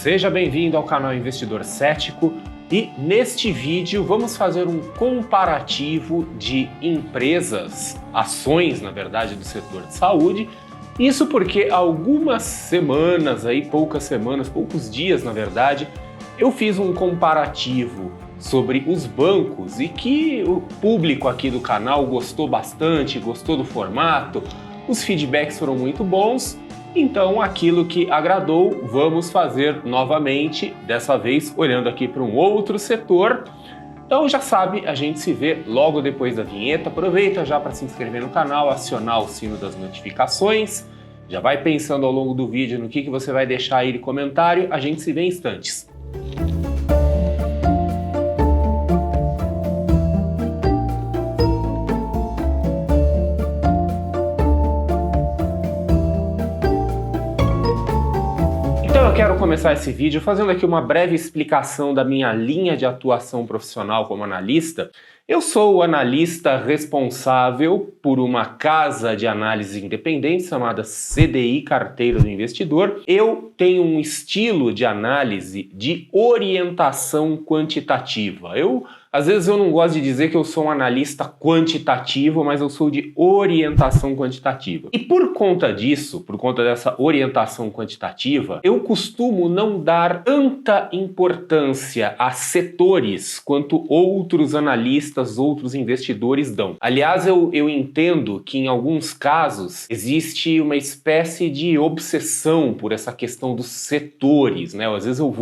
Seja bem-vindo ao canal Investidor Cético e neste vídeo vamos fazer um comparativo de empresas, ações na verdade do setor de saúde. Isso porque há algumas semanas, poucos dias na verdade, eu fiz um comparativo sobre os bancos e que o público aqui do canal gostou bastante, gostou do formato, os feedbacks foram muito bons. Então, aquilo que agradou, vamos fazer novamente, dessa vez olhando aqui para um outro setor. Então, já sabe, a gente se vê logo depois da vinheta. Aproveita já para se inscrever no canal, acionar o sino das notificações. Já vai pensando ao longo do vídeo no que você vai deixar aí de comentário. A gente se vê em instantes. Então eu quero começar esse vídeo fazendo aqui uma breve explicação da minha linha de atuação profissional como analista. Eu sou o analista responsável por uma casa de análise independente chamada CDI Carteira do Investidor. Eu tenho um estilo de análise de orientação quantitativa. Às vezes eu não gosto de dizer que eu sou um analista quantitativo, mas eu sou de orientação quantitativa. E por conta disso, por conta dessa orientação quantitativa, eu costumo não dar tanta importância a setores quanto outros analistas, outros investidores dão. Aliás, eu entendo que em alguns casos existe uma espécie de obsessão por essa questão dos setores, né? Às vezes eu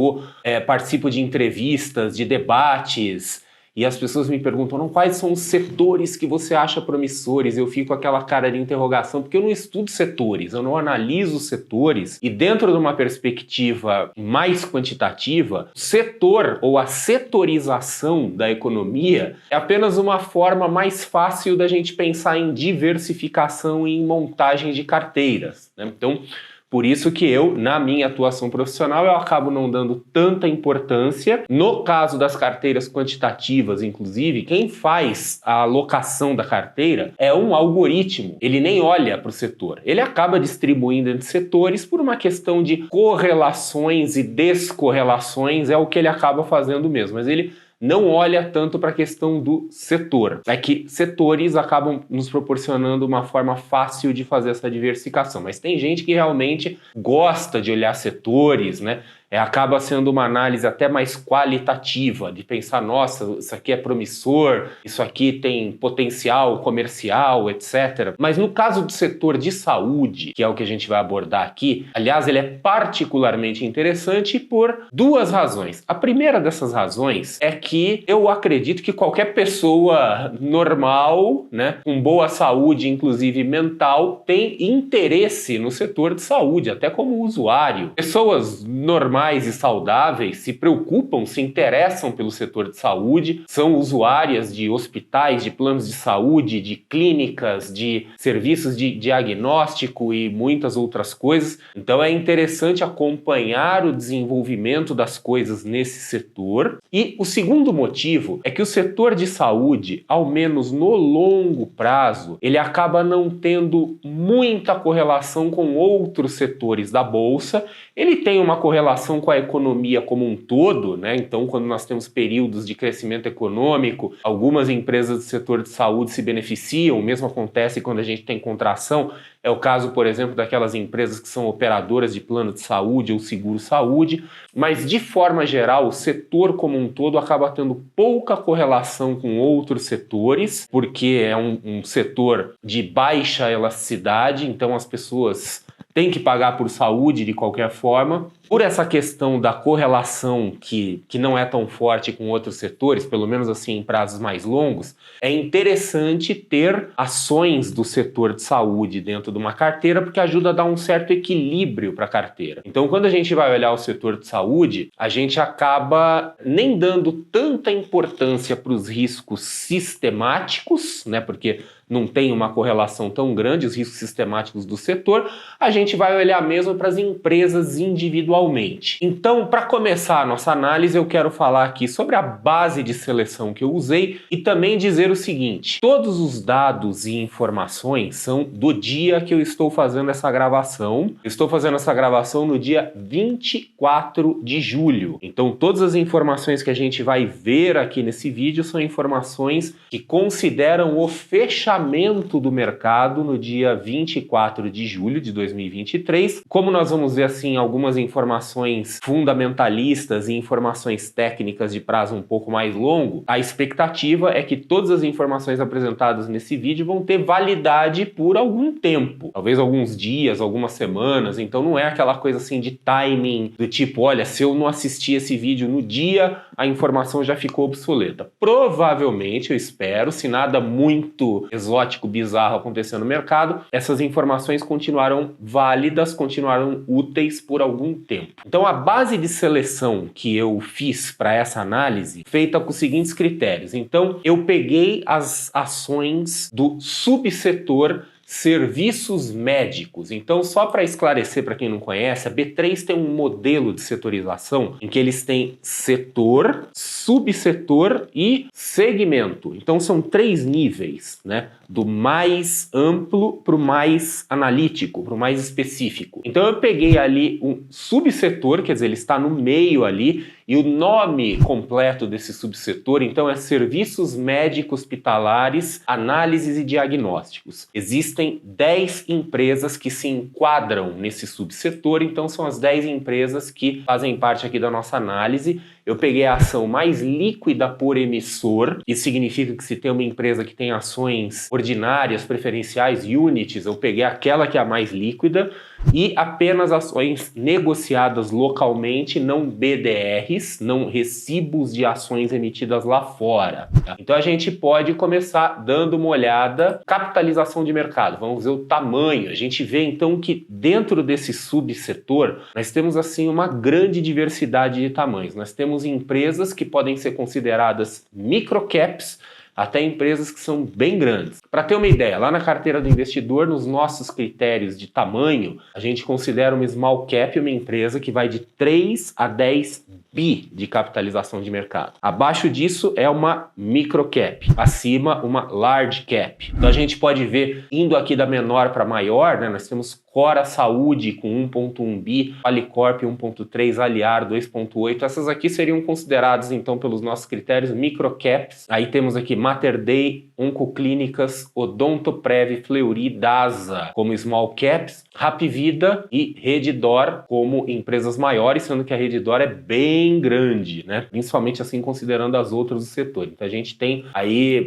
participo de entrevistas, de debates, e as pessoas me perguntam, quais são os setores que você acha promissores? Eu fico com aquela cara de interrogação, porque eu não estudo setores, eu não analiso setores. E dentro de uma perspectiva mais quantitativa, o setor ou a setorização da economia é apenas uma forma mais fácil da gente pensar em diversificação e em montagem de carteiras, né? Então, por isso que eu, na minha atuação profissional, eu acabo não dando tanta importância. No caso das carteiras quantitativas, inclusive, quem faz a alocação da carteira é um algoritmo. Ele nem olha para o setor. Ele acaba distribuindo entre setores por uma questão de correlações e descorrelações, é o que ele acaba fazendo mesmo. Mas ele não olha tanto para a questão do setor. É que setores acabam nos proporcionando uma forma fácil de fazer essa diversificação. Mas tem gente que realmente gosta de olhar setores, né? Acaba sendo uma análise até mais qualitativa, de pensar, nossa, isso aqui é promissor, isso aqui tem potencial comercial, etc. Mas no caso do setor de saúde, que é o que a gente vai abordar aqui, aliás, ele é particularmente interessante por duas razões. A primeira dessas razões é que eu acredito que qualquer pessoa normal, né, com boa saúde, inclusive mental, tem interesse no setor de saúde, até como usuário. Pessoas normais e saudáveis se preocupam, se interessam pelo setor de saúde, são usuárias de hospitais, de planos de saúde, de clínicas, de serviços de diagnóstico e muitas outras coisas. Então é interessante acompanhar o desenvolvimento das coisas nesse setor. E o segundo motivo é que o setor de saúde, ao menos no longo prazo, ele acaba não tendo muita correlação com outros setores da bolsa. Ele tem uma correlação com a economia como um todo, né? Então, quando nós temos períodos de crescimento econômico, algumas empresas do setor de saúde se beneficiam, o mesmo acontece quando a gente tem contração. É o caso, por exemplo, daquelas empresas que são operadoras de plano de saúde ou seguro-saúde, mas de forma geral, o setor como um todo acaba tendo pouca correlação com outros setores, porque é um setor de baixa elasticidade, então as pessoas têm que pagar por saúde de qualquer forma. Por essa questão da correlação que não é tão forte com outros setores, pelo menos assim em prazos mais longos, é interessante ter ações do setor de saúde dentro de uma carteira, porque ajuda a dar um certo equilíbrio para a carteira. Então, quando a gente vai olhar o setor de saúde, a gente acaba nem dando tanta importância para os riscos sistemáticos, né? Porque não tem uma correlação tão grande, os riscos sistemáticos do setor, a gente vai olhar mesmo para as empresas individualmente. atualmente. Então, para começar a nossa análise, eu quero falar aqui sobre a base de seleção que eu usei e também dizer o seguinte: todos os dados e informações são do dia que eu estou fazendo essa gravação. Eu estou fazendo essa gravação no dia 24 de julho. Então, todas as informações que a gente vai ver aqui nesse vídeo são informações que consideram o fechamento do mercado no dia 24 de julho de 2023. Como nós vamos ver assim algumas informações fundamentalistas e informações técnicas de prazo um pouco mais longo, a expectativa é que todas as informações apresentadas nesse vídeo vão ter validade por algum tempo, talvez alguns dias, algumas semanas. Então não é aquela coisa assim de timing do tipo, olha, se eu não assistir esse vídeo no dia, a informação já ficou obsoleta. Provavelmente, eu espero, se nada muito exótico, bizarro acontecer no mercado, essas informações continuarão válidas, continuarão úteis por algum tempo. Então a base de seleção que eu fiz para essa análise, feita com os seguintes critérios. Então eu peguei as ações do subsetor serviços médicos. Então, só para esclarecer para quem não conhece, a B3 tem um modelo de setorização em que eles têm setor, subsetor e segmento. Então, são 3 níveis, né? Do mais amplo para o mais analítico, para o mais específico. Então, eu peguei ali um subsetor, quer dizer, ele está no meio ali, e o nome completo desse subsetor, então, é Serviços Médicos Hospitalares, Análises e Diagnósticos. Existem 10 empresas que se enquadram nesse subsetor, então são as 10 empresas que fazem parte aqui da nossa análise. Eu peguei a ação mais líquida por emissor. Isso significa que se tem uma empresa que tem ações ordinárias, preferenciais, units, eu peguei aquela que é a mais líquida, e apenas ações negociadas localmente, não BDRs, não recibos de ações emitidas lá fora. Tá? Então a gente pode começar dando uma olhada, capitalização de mercado, vamos ver o tamanho. A gente vê então que dentro desse subsetor nós temos assim uma grande diversidade de tamanhos. Nós temos empresas que podem ser consideradas microcaps, até empresas que são bem grandes. Para ter uma ideia, lá na carteira do investidor, nos nossos critérios de tamanho, a gente considera uma small cap uma empresa que vai de 3 a 10 bi de capitalização de mercado. Abaixo disso é uma microcap, acima uma large cap. Então a gente pode ver, indo aqui da menor para maior, né, nós temos Cora Saúde com 1.1 bi, Alicorp 1.3, Aliar 2.8. Essas aqui seriam consideradas então pelos nossos critérios microcaps. Aí temos aqui Mater Dei, Oncoclínicas, Odontoprev, Fleury, Dasa como small caps, Hapvida e Redditor como empresas maiores, sendo que a Redditor é bem grande, né? Principalmente assim considerando as outras do setor. Então a gente tem aí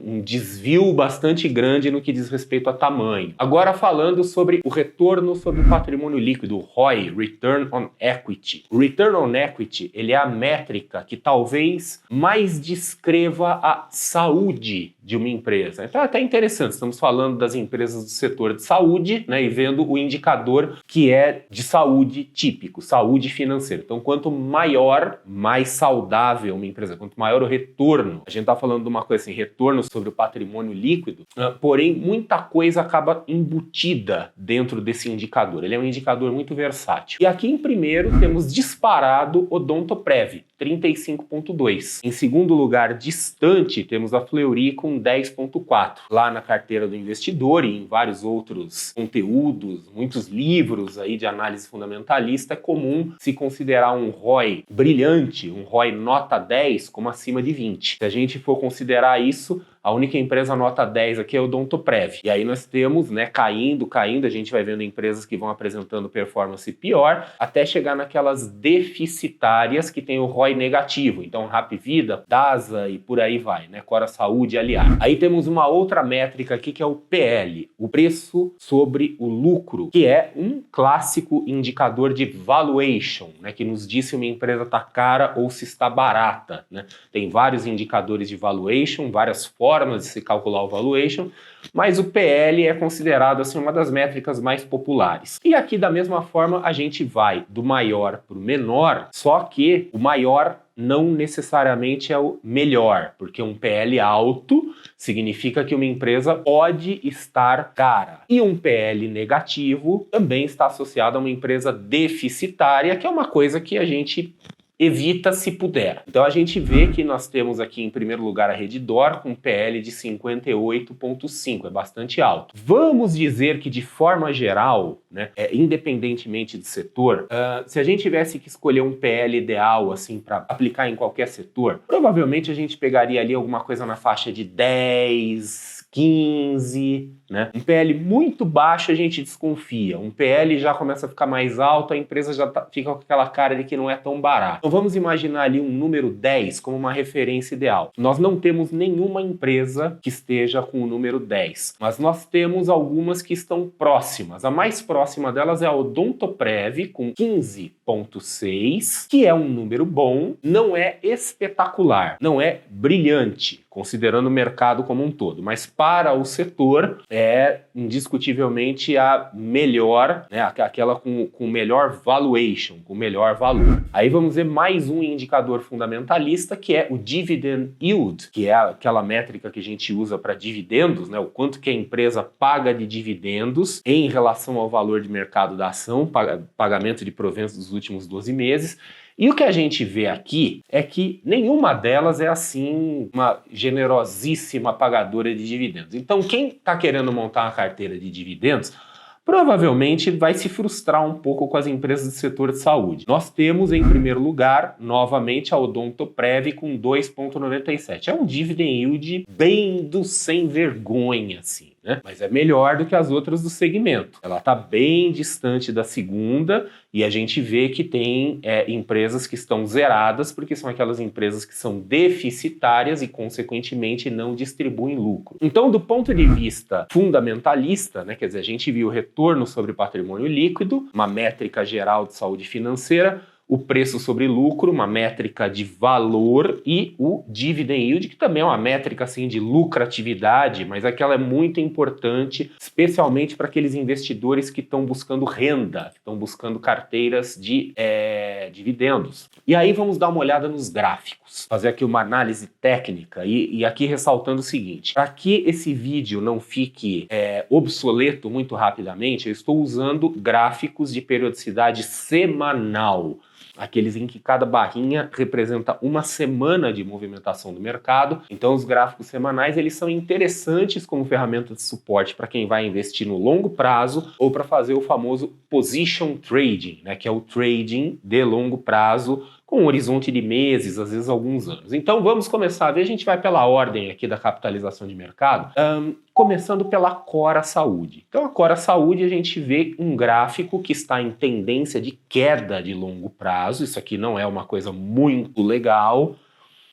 um desvio bastante grande no que diz respeito a tamanho. Agora falando sobre o retorno sobre o patrimônio líquido, o ROI, Return on Equity. O Return on Equity, ele é a métrica que talvez mais descreva a saúde de uma empresa. Então é até interessante, estamos falando das empresas do setor de saúde, né, e vendo o indicador que é de saúde típico, saúde financeira. Então quanto maior, mais saudável uma empresa, quanto maior o retorno. A gente está falando de uma coisa assim, retorno sobre o patrimônio líquido, porém muita coisa acaba embutida dentro desse indicador. Ele é um indicador muito versátil. E aqui em primeiro temos disparado Odontoprev, 35.2. Em segundo lugar, distante, temos a Fleury com 10.4. Lá na carteira do investidor e em vários outros conteúdos, muitos livros aí de análise fundamentalista, é comum se considerar um ROI brilhante, um ROI nota 10 como acima de 20. Se a gente for considerar isso, a única empresa nota 10 aqui é o Odontoprev. E aí nós temos, né, caindo, a gente vai vendo empresas que vão apresentando performance pior, até chegar naquelas deficitárias que tem o ROI negativo. Então, Hapvida, Dasa e por aí vai, né? Cora Saúde, Aliar. Aí temos uma outra métrica aqui que é o PL, o preço sobre o lucro, que é um clássico indicador de valuation, né, que nos diz se uma empresa está cara ou se está barata, né? Tem vários indicadores de valuation, várias formas formas de se calcular o valuation, mas o PL é considerado assim, uma das métricas mais populares. E aqui, da mesma forma, a gente vai do maior para o menor, só que o maior não necessariamente é o melhor, porque um PL alto significa que uma empresa pode estar cara. E um PL negativo também está associado a uma empresa deficitária, que é uma coisa que a gente evita se puder. Então a gente vê que nós temos aqui em primeiro lugar a Redditor com PL de 58,5, é bastante alto. Vamos dizer que de forma geral, né, independentemente do setor, se a gente tivesse que escolher um PL ideal assim para aplicar em qualquer setor, provavelmente a gente pegaria ali alguma coisa na faixa de 10, 15, né? Um PL muito baixo a gente desconfia, um PL já começa a ficar mais alto, a empresa já fica com aquela cara de que não é tão barato. Então vamos imaginar ali um número 10 como uma referência ideal. Nós não temos nenhuma empresa que esteja com o número 10, mas nós temos algumas que estão próximas. A mais próxima delas é a Odontoprev com 15,6, que é um número bom, não é espetacular, não é brilhante, considerando o mercado como um todo, mas para o setor é indiscutivelmente a melhor, né, aquela com melhor valuation, com melhor valor. Aí vamos ver mais um indicador fundamentalista, que é o dividend yield, que é aquela métrica que a gente usa para dividendos, né, o quanto que a empresa paga de dividendos em relação ao valor de mercado da ação, pagamento de proventos dos últimos 12 meses. E o que a gente vê aqui é que nenhuma delas é assim uma generosíssima pagadora de dividendos. Então quem está querendo montar uma carteira de dividendos provavelmente vai se frustrar um pouco com as empresas do setor de saúde. Nós temos em primeiro lugar, novamente, a Odontoprev com 2,97. É um dividend yield bem do sem vergonha, assim, né? Mas é melhor do que as outras do segmento. Ela está bem distante da segunda e a gente vê que tem empresas que estão zeradas porque são aquelas empresas que são deficitárias e, consequentemente, não distribuem lucro. Então, do ponto de vista fundamentalista, né, quer dizer, a gente viu o retorno sobre patrimônio líquido, uma métrica geral de saúde financeira, o preço sobre lucro, uma métrica de valor, e o dividend yield, que também é uma métrica assim, de lucratividade, mas aquela é muito importante, especialmente para aqueles investidores que estão buscando renda, que estão buscando carteiras de dividendos. E aí vamos dar uma olhada nos gráficos, fazer aqui uma análise técnica e aqui ressaltando o seguinte: para que esse vídeo não fique obsoleto muito rapidamente, eu estou usando gráficos de periodicidade semanal, aqueles em que cada barrinha representa uma semana de movimentação do mercado. Então os gráficos semanais eles são interessantes como ferramenta de suporte para quem vai investir no longo prazo ou para fazer o famoso position trading, né, que é o trading de longo prazo com um horizonte de meses, às vezes alguns anos. Então vamos começar a ver, a gente vai pela ordem aqui da capitalização de mercado, começando pela Cora Saúde. Então a Cora Saúde a gente vê um gráfico que está em tendência de queda de longo prazo, isso aqui não é uma coisa muito legal.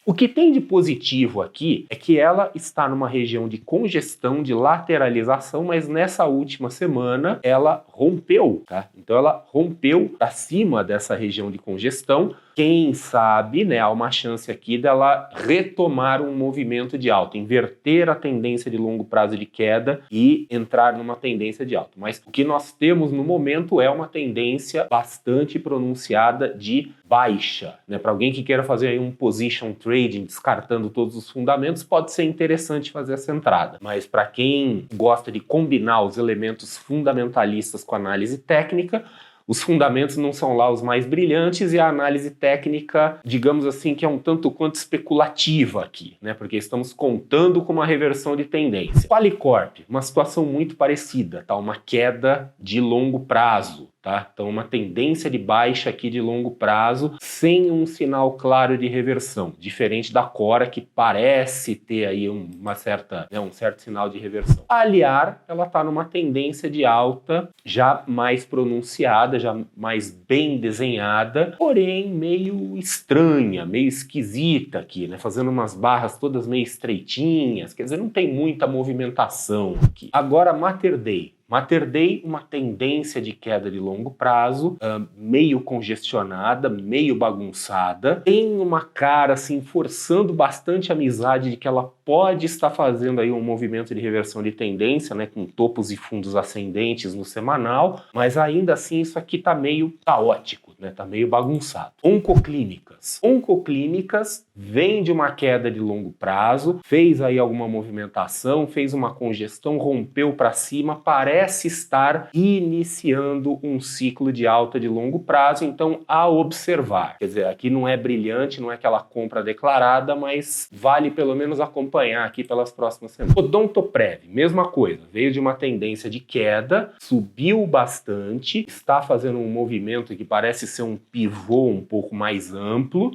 O que tem de positivo aqui é que ela está numa região de congestão, de lateralização, mas nessa última semana ela rompeu, tá? Então ela rompeu acima dessa região de congestão. Quem sabe, né, há uma chance aqui dela retomar um movimento de alta, inverter a tendência de longo prazo de queda e entrar numa tendência de alta. Mas o que nós temos no momento é uma tendência bastante pronunciada de baixa, né? Para alguém que queira fazer aí um position trading, descartando todos os fundamentos, pode ser interessante fazer essa entrada. Mas para quem gosta de combinar os elementos fundamentalistas com análise técnica, os fundamentos não são lá os mais brilhantes e a análise técnica, digamos assim, que é um tanto quanto especulativa aqui, né? Porque estamos contando com uma reversão de tendência. Qualicorp, uma situação muito parecida, tá? Uma queda de longo prazo. Tá? Então uma tendência de baixa aqui de longo prazo, sem um sinal claro de reversão, diferente da Cora, que parece ter aí um certo sinal de reversão. A Aliar, ela está numa tendência de alta já mais pronunciada, já mais bem desenhada, porém meio estranha, meio esquisita aqui, né? Fazendo umas barras todas meio estreitinhas, quer dizer, não tem muita movimentação aqui. Agora Mater Dei. Mater Dei, uma tendência de queda de longo prazo, meio congestionada, meio bagunçada, tem uma cara assim forçando bastante a amizade de que ela pode estar fazendo aí um movimento de reversão de tendência, né, com topos e fundos ascendentes no semanal, mas ainda assim isso aqui tá meio caótico, né, tá meio bagunçado. Oncoclínicas. Oncoclínicas vem de uma queda de longo prazo, fez aí alguma movimentação, fez uma congestão, rompeu para cima, parece estar iniciando um ciclo de alta de longo prazo, então a observar. Quer dizer, aqui não é brilhante, não é aquela compra declarada, mas vale pelo menos acompanhar aqui pelas próximas semanas. Odontoprev, mesma coisa, veio de uma tendência de queda, subiu bastante, está fazendo um movimento que parece ser um pivô um pouco mais amplo,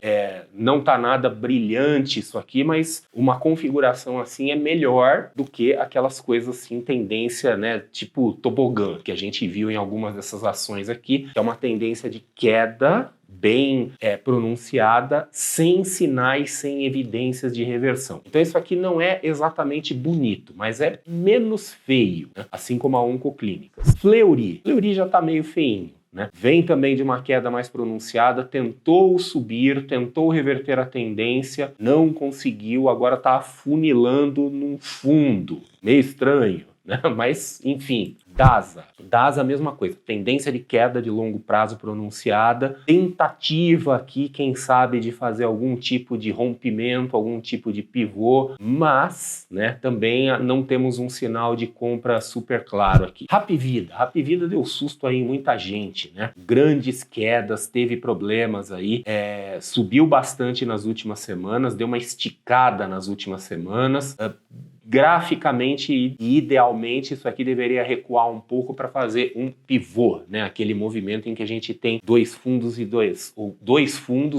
não tá nada brilhante isso aqui, mas uma configuração assim é melhor do que aquelas coisas assim, tendência, né, tipo tobogã, que a gente viu em algumas dessas ações aqui, que é uma tendência de queda bem pronunciada, sem sinais, sem evidências de reversão. Então isso aqui não é exatamente bonito, mas é menos feio, né? Assim como a Oncoclínicas. Fleury. Fleury já tá meio feinho, né? Vem também de uma queda mais pronunciada, tentou subir, tentou reverter a tendência, não conseguiu, agora está afunilando num fundo. Meio estranho, né? Mas, enfim, DASA. DASA, a mesma coisa. Tendência de queda de longo prazo pronunciada. Tentativa aqui, quem sabe, de fazer algum tipo de rompimento, algum tipo de pivô, mas, né, também não temos um sinal de compra super claro aqui. Hapvida. Hapvida deu susto aí em muita gente, né? Grandes quedas, teve problemas aí, subiu bastante nas últimas semanas, deu uma esticada nas últimas semanas. Graficamente e idealmente isso aqui deveria recuar um pouco para fazer um pivô, né? Aquele movimento em que a gente tem dois fundos,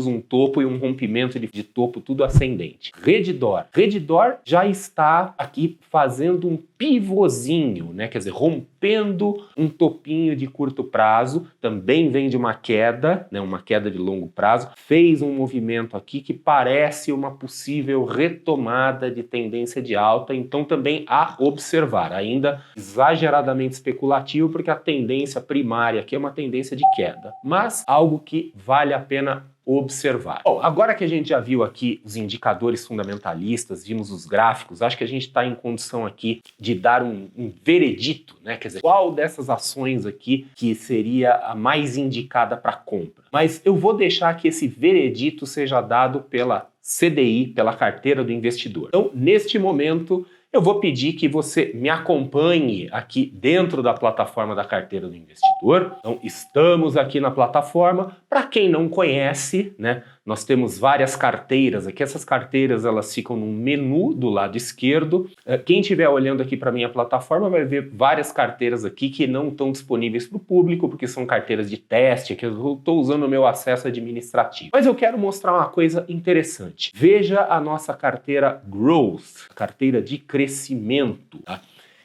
um topo e um rompimento de topo, tudo ascendente. Reddor. Reddor já está aqui fazendo um pivôzinho, né? Quer dizer, rompendo um topinho de curto prazo, também vem de uma queda, né? Uma queda de longo prazo, fez um movimento aqui que parece uma possível retomada de tendência de alta, então também a observar, ainda exageradamente especulativo, porque a tendência primária aqui é uma tendência de queda, mas algo que vale a pena observar. Bom, agora que a gente já viu aqui os indicadores fundamentalistas, vimos os gráficos, acho que a gente está em condição aqui de dar um veredito, né? Quer dizer, qual dessas ações aqui que seria a mais indicada para compra. Mas eu vou deixar que esse veredito seja dado pela CDI, pela carteira do investidor. Então, neste momento, eu vou pedir que você me acompanhe aqui dentro da plataforma da carteira do investidor. Então, estamos aqui na plataforma. Para quem não conhece, né, nós temos várias carteiras aqui. Essas carteiras, elas ficam no menu do lado esquerdo. Quem estiver olhando aqui para minha plataforma vai ver várias carteiras aqui que não estão disponíveis para o público, porque são carteiras de teste, que eu estou usando o meu acesso administrativo. Mas eu quero mostrar uma coisa interessante. Veja a nossa carteira Growth, carteira de crescimento, tá?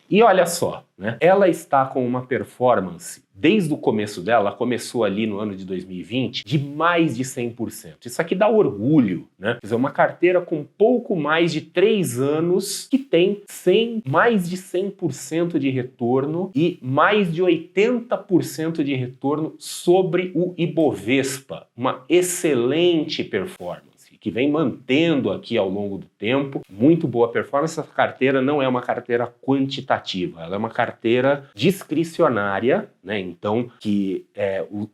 E olha só, né? Ela está com uma performance, desde o começo dela, começou ali no ano de 2020, de mais de 100%. Isso aqui dá orgulho, né? Quer dizer, uma carteira com pouco mais de 3 anos que tem mais de 100% de retorno e mais de 80% de retorno sobre o Ibovespa. Uma excelente performance que vem mantendo aqui ao longo do tempo, muito boa performance. Essa carteira não é uma carteira quantitativa, ela é uma carteira discricionária, né? Então, que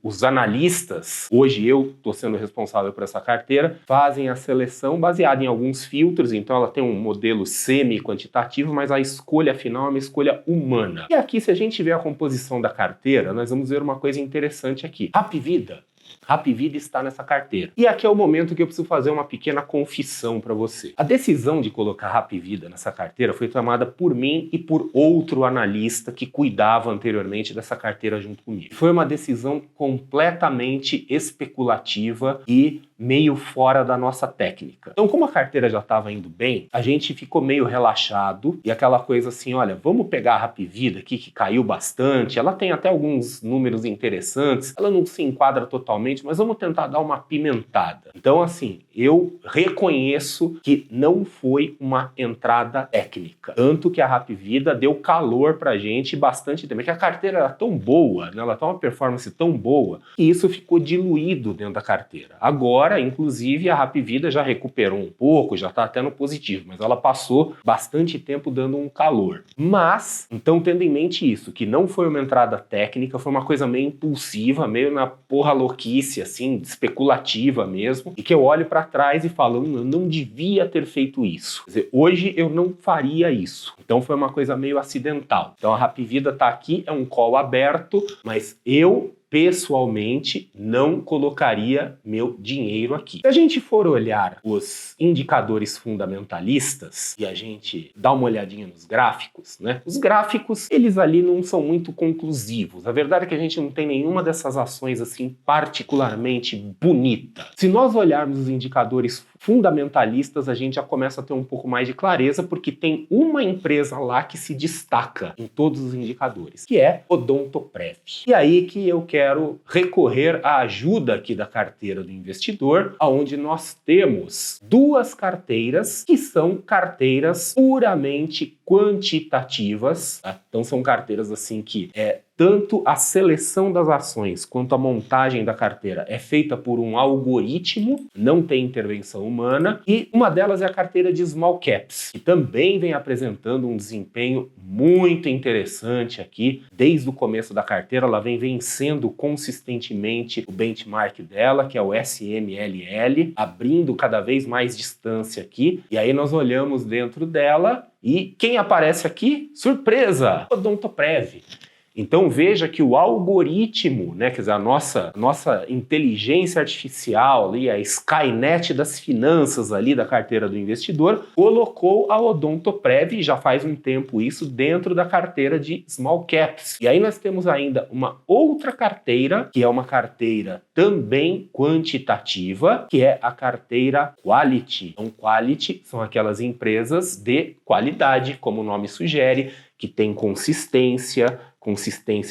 os analistas, hoje eu estou sendo responsável por essa carteira, fazem a seleção baseada em alguns filtros, então ela tem um modelo semi-quantitativo, mas a escolha final é uma escolha humana. E aqui, se a gente ver a composição da carteira, nós vamos ver uma coisa interessante aqui. Hapvida. Hapvida está nessa carteira. E aqui é o momento que eu preciso fazer uma pequena confissão para você. A decisão de colocar Hapvida nessa carteira foi tomada por mim e por outro analista que cuidava anteriormente dessa carteira junto comigo. Foi uma decisão completamente especulativa e meio fora da nossa técnica. Então, como a carteira já estava indo bem, a gente ficou meio relaxado e aquela coisa assim, olha, vamos pegar a Hapvida aqui que caiu bastante, ela tem até alguns números interessantes, ela não se enquadra totalmente inicialmente, mas vamos tentar dar uma pimentada. Então, assim, eu reconheço que não foi uma entrada técnica. Tanto que a Hapvida deu calor pra gente bastante tempo. É que a carteira era tão boa, né? Ela tá uma performance tão boa, que isso ficou diluído dentro da carteira. Agora, inclusive, a Hapvida já recuperou um pouco, já tá até no positivo, mas ela passou bastante tempo dando um calor. Mas, então, tendo em mente isso, que não foi uma entrada técnica, foi uma coisa meio impulsiva, meio na porra louquice, assim, especulativa mesmo, e que eu olho pra trás e falo, eu não devia ter feito isso. Quer dizer, hoje eu não faria isso. Então foi uma coisa meio acidental. Então a Hapvida tá aqui, é um call aberto, mas eu pessoalmente não colocaria meu dinheiro aqui. Se a gente for olhar os indicadores fundamentalistas e a gente dá uma olhadinha nos gráficos, né? Os gráficos, eles ali não são muito conclusivos. A verdade é que a gente não tem nenhuma dessas ações assim particularmente bonita. Se nós olharmos os indicadores fundamentalistas, a gente já começa a ter um pouco mais de clareza, porque tem uma empresa lá que se destaca em todos os indicadores, que é Odontoprev. E aí que eu quero recorrer à ajuda aqui da carteira do investidor, onde nós temos duas carteiras que são carteiras puramente quantitativas, tá? Então são carteiras assim que tanto a seleção das ações quanto a montagem da carteira é feita por um algoritmo, não tem intervenção humana, e uma delas é a carteira de Small Caps, que também vem apresentando um desempenho muito interessante aqui. Desde o começo da carteira, ela vem vencendo consistentemente o benchmark dela, que é o SMLL, abrindo cada vez mais distância aqui, e aí nós olhamos dentro dela e quem aparece aqui? Surpresa! Odontoprev. Então veja que o algoritmo, né, quer dizer, a nossa inteligência artificial ali, a Skynet das finanças ali da carteira do investidor, colocou a Odontoprev, já faz um tempo isso, dentro da carteira de Small Caps. E aí nós temos ainda uma outra carteira, que é uma carteira também quantitativa, que é a carteira Quality. Então Quality são aquelas empresas de qualidade, como o nome sugere, que tem consistência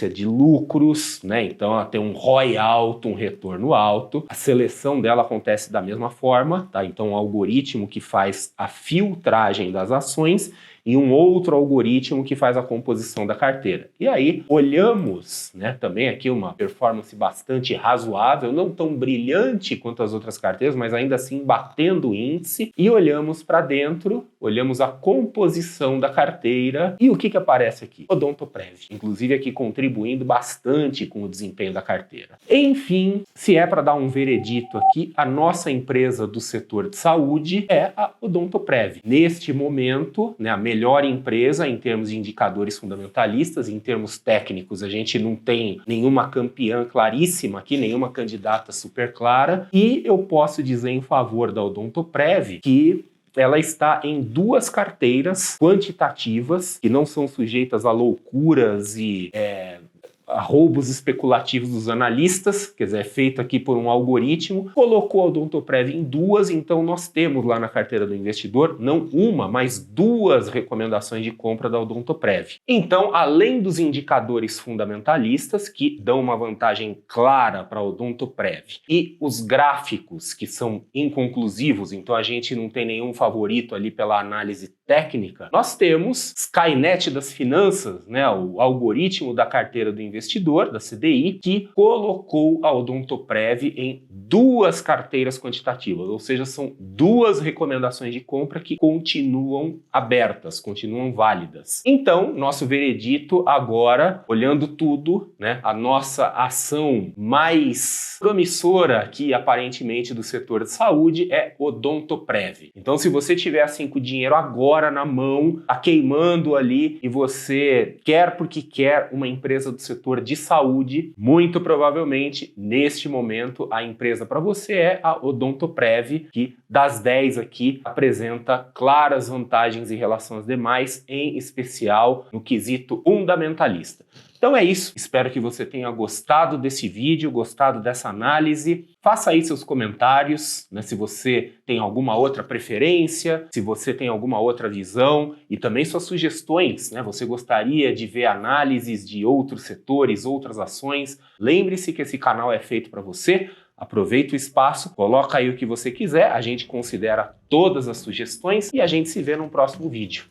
de lucros, né? Então ela tem um ROI alto, um retorno alto. A seleção dela acontece da mesma forma, tá? Então um algoritmo que faz a filtragem das ações e um outro algoritmo que faz a composição da carteira. E aí olhamos, né, também aqui uma performance bastante razoável, não tão brilhante quanto as outras carteiras, mas ainda assim batendo o índice, e olhamos para dentro, olhamos a composição da carteira e o que aparece aqui? Odontoprev, inclusive aqui contribuindo bastante com o desempenho da carteira. Enfim, se é para dar um veredito aqui, a nossa empresa do setor de saúde é a Odontoprev. Neste momento, né, a melhor empresa em termos de indicadores fundamentalistas, em termos técnicos, a gente não tem nenhuma campeã claríssima aqui, nenhuma candidata super clara, e eu posso dizer em favor da Odontoprev que ela está em duas carteiras quantitativas que não são sujeitas a loucuras e a roubos especulativos dos analistas, quer dizer, é feito aqui por um algoritmo, colocou a Odontoprev em duas, então nós temos lá na carteira do investidor, não uma, mas duas recomendações de compra da Odontoprev. Então, além dos indicadores fundamentalistas, que dão uma vantagem clara para a Odontoprev, e os gráficos, que são inconclusivos, então a gente não tem nenhum favorito ali pela análise técnica, nós temos Skynet das finanças, né, o algoritmo da carteira do investidor, da CDI, que colocou a Odontoprev em duas carteiras quantitativas, ou seja, são duas recomendações de compra que continuam abertas, continuam válidas. Então, nosso veredito agora, olhando tudo, né, a nossa ação mais promissora aqui, aparentemente, do setor de saúde é Odontoprev. Então, se você tiver assim com o dinheiro agora na mão, tá queimando ali e você quer porque quer uma empresa do setor de saúde, muito provavelmente neste momento a empresa para você é a Odontoprev, que das 10 aqui apresenta claras vantagens em relação às demais, em especial no quesito fundamentalista. Então é isso, espero que você tenha gostado desse vídeo, gostado dessa análise. Faça aí seus comentários, né, se você tem alguma outra preferência, se você tem alguma outra visão e também suas sugestões, né? Você gostaria de ver análises de outros setores, outras ações? Lembre-se que esse canal é feito para você, Aproveita o espaço, coloca aí o que você quiser, a gente considera todas as sugestões e a gente se vê num próximo vídeo.